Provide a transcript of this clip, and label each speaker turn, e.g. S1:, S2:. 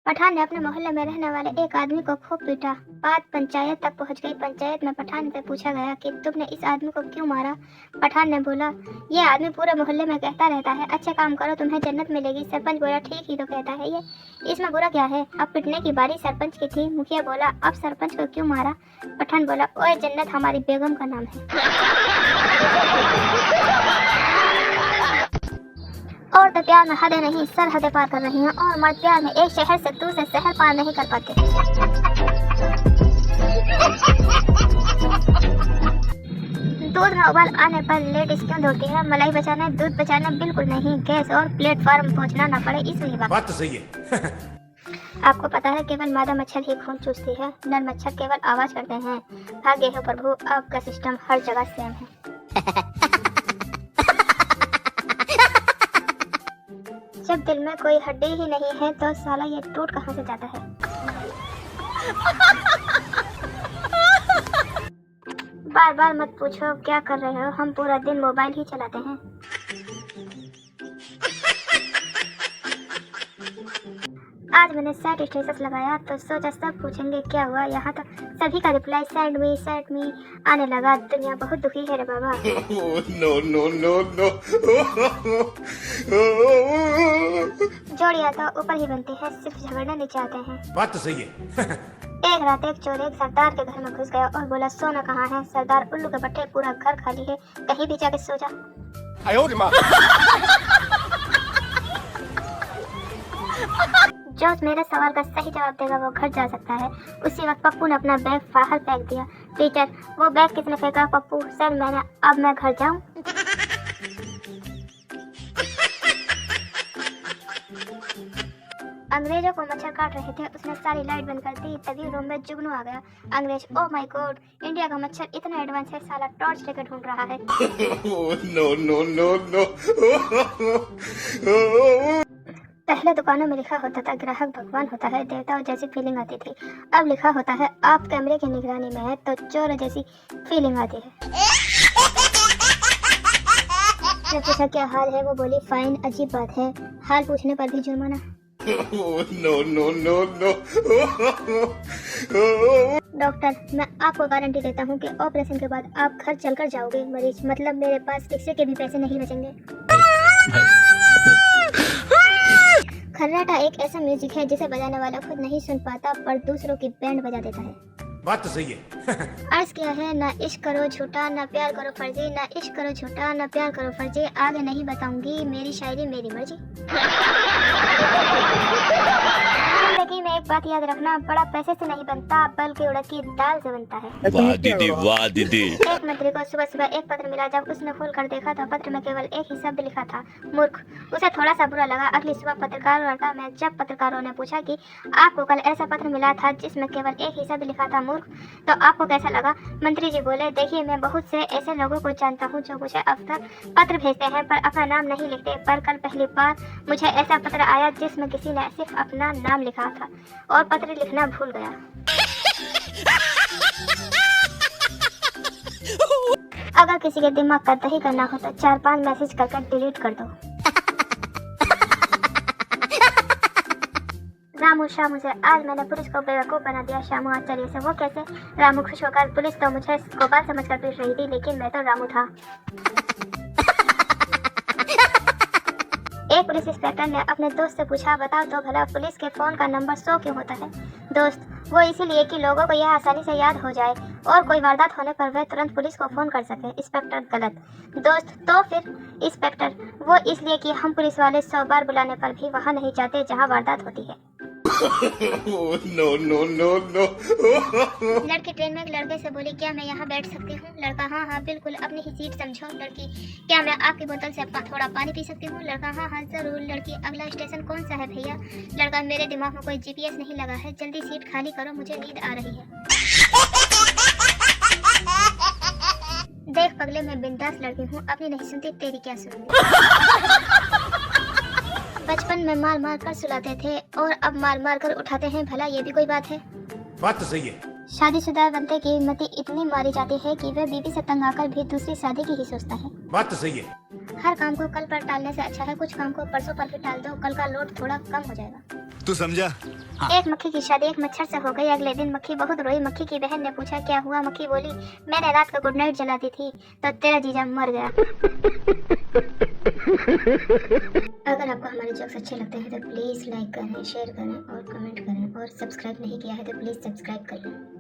S1: पठान ने अपने मोहल्ले में रहने वाले एक आदमी को खूब पीटा। बात पंचायत तक पहुंच गई। पंचायत में पठान से पूछा गया कि तुमने इस आदमी को क्यों मारा। पठान ने बोला, ये आदमी पूरे मोहल्ले में कहता रहता है अच्छे काम करो तुम्हें जन्नत मिलेगी। सरपंच बोला, ठीक ही तो कहता है ये, इसमें बुरा क्या है। अब पिटने की बारी सरपंच की थी। मुखिया बोला, अब सरपंच को क्यों मारा। पठान बोला, ओए जन्नत हमारी बेगम का नाम है। और तो प्यार में हदें नहीं सरहदें पार कर रही हैं और मर्द प्यार में एक शहर से दूसरे शहर पार नहीं कर पाते। दूध में उबाल आने पर लेडीज क्यों दौड़ती है। मलाई बचाने दूध बचाने बिल्कुल नहीं, गैस और प्लेटफॉर्म पहुंचना न पड़े इसलिए।
S2: बात तो सही है।
S1: आपको पता है केवल मादा मच्छर ही खून चूसती है, नर मच्छर केवल आवाज करते हैं। भाग्य हो प्रभु आपका सिस्टम हर जगह सेम है। जब दिल में कोई हड्डी ही नहीं है तो साला ये टूट कहाँ से जाता है। बार बार मत पूछो क्या कर रहे हो, हम पूरा दिन मोबाइल ही चलाते हैं। आज मैंने सैड स्टेटस लगाया तो सोचा सब पूछेंगे क्या हुआ। यहाँ तो सभी का रिप्लाई सैड मी आने लगा। दुनिया बहुत दुखी है रे बाबा।
S2: नो।
S1: जोड़ियाँ तो ऊपर ही बनती है, सिर्फ झगड़ने नीचे आते हैं।
S2: बात तो सही है।
S1: एक रात एक चोर एक सरदार के घर में घुस गया और बोला, सोना कहाँ है। सरदार, उल्लू के पट्टे, पूरा घर खाली है, कहीं भी जाके सो जा। जो मेरे सवाल का सही जवाब देगा वो घर जा सकता है। उसी वक्त पप्पू ने अपना बैग बाहर फेंक दिया। टीचर, वो बैग किसने फेंका। पप्पू, सर मैंने। अब मैं घर जाऊं। अंग्रेजों को मच्छर काट रहे थे, उसने सारी लाइट बंद कर दी। तभी रूम में जुगनू आ गया। अंग्रेज, ओह माय गॉड, इंडिया का मच्छर इतना एडवांस है, साला टॉर्च लेकर ढूंढ रहा है।
S2: नो।
S1: पहले दुकानों में लिखा होता था ग्राहक भगवान होता है, देवताओं जैसी फीलिंग आती थी। अब लिखा होता है आप कैमरे की निगरानी में है तो चोर जैसी फीलिंग आती है। मैं पूछा क्या हाल है, वो बोली फाइन। अजीब बात है, हाल पूछने पर भी जुर्माना।
S2: नो।
S1: डॉक्टर, मैं आपको गारंटी देता हूँ कि ऑपरेशन के बाद आप घर चलकर जाओगे। मरीज, मतलब मेरे पास रिक्शे के भी पैसे नहीं बचेंगे। खर्राटा एक ऐसा म्यूजिक है जिसे बजाने वाला खुद नहीं सुन पाता पर दूसरों की बैंड बजा देता है।
S2: बात तो सही है।
S1: अर्ज किया है, ना इश्क करो झूठा ना प्यार करो फर्जी, ना इश्क करो झूठा ना प्यार करो फर्जी। आगे नहीं बताऊंगी, मेरी शायरी मेरी मर्जी। जिंदगी में एक बात याद रखना, बड़ा पैसे से नहीं बनता बल्कि उड़द की दाल से बनता है।
S3: वाह दीदी।
S1: एक मंत्री को सुबह सुबह एक पत्र मिला। जब उसने खोल कर देखा तो पत्र में केवल एक ही शब्द लिखा था, मूर्ख। उसे थोड़ा सा बुरा लगा। अगली सुबह पत्रकार वार्ता में जब पत्रकारों ने पूछा कि आपको कल ऐसा पत्र मिला था जिसमें केवल एक ही शब्द लिखा था, मूर्ख, तो आपको कैसा लगा। मंत्री जी बोले, देखिए मैं बहुत से ऐसे लोगों को जानता हूँ जो मुझे अब तक पत्र भेजते हैं पर अपना नाम नहीं लिखते, पर कल पहली बार मुझे ऐसा पत्र आया जिसमें किसी ने सिर्फ अपना नाम लिखा था और पत्र लिखना भूल गया। अगर किसी के दिमाग का दही करना हो तो 4-5 मैसेज करके डिलीट कर दो। रामू शामू से आज मैंने पुलिस को बेवकूफ बना दिया। शामू आश्चर्य से, वो कैसे। रामू खुश होकर, पुलिस तो मुझे गोपाल समझकर पीट रही थी लेकिन मैं तो रामू था। एक पुलिस इंस्पेक्टर ने अपने दोस्त से पूछा, बताओ तो भला पुलिस के फोन का नंबर 100 क्यों होता है। दोस्त, वो इसीलिए कि लोगों को यह आसानी से याद हो जाए और कोई वारदात होने पर वे तुरंत पुलिस को फोन कर सके। इंस्पेक्टर, गलत। दोस्त, तो फिर। इंस्पेक्टर, वो इसलिए कि हम पुलिस वाले 100 बार बुलाने पर भी वहाँ नहीं जाते जहाँ वारदात होती है।
S2: नो।
S1: लड़की ट्रेन में एक लड़के से बोली, क्या मैं यहाँ बैठ सकती हूँ। लड़का, हाँ बिल्कुल, अपनी ही सीट समझो। लड़की, क्या मैं आपकी बोतल से थोड़ा पानी पी सकती हूँ। लड़का, हाँ जरूर। लड़की, अगला स्टेशन कौन सा है भैया। लड़का, मेरे दिमाग में कोई GPS नहीं लगा है, जल्दी सीट खाली करो, मुझे नींद आ रही है। देख पगले, मैं बिंदास लड़की हूँ, अपनी नहीं सुनती तेरी क्या सुनूंगी। बचपन में मार मार कर सुलाते थे और अब मार मार कर उठाते हैं, भला ये भी कोई बात है।
S2: बात तो सही है।
S1: शादीशुदा बनते की मति इतनी मारी जाती है कि वह बीवी से तंग आकर भी दूसरी शादी की ही सोचता है।
S2: बात तो सही है।
S1: हर काम को कल पर टालने से अच्छा है कुछ काम को परसों पर भी टाल दो, कल का लोड थोड़ा कम हो जाएगा।
S3: तू समझा?
S1: एक मक्खी की शादी एक मच्छर से हो गई। अगले दिन मक्खी बहुत रोई। मक्खी की बहन ने पूछा क्या हुआ। मक्खी बोली मैंने रात को गुड नाइट जला दी थी तो तेरा जीजा मर गया। अगर आपको हमारे जोक्स अच्छे लगते हैं तो प्लीज़ लाइक करें, शेयर करें और कमेंट करें, और सब्सक्राइब नहीं किया है तो प्लीज़ सब्सक्राइब कर लें।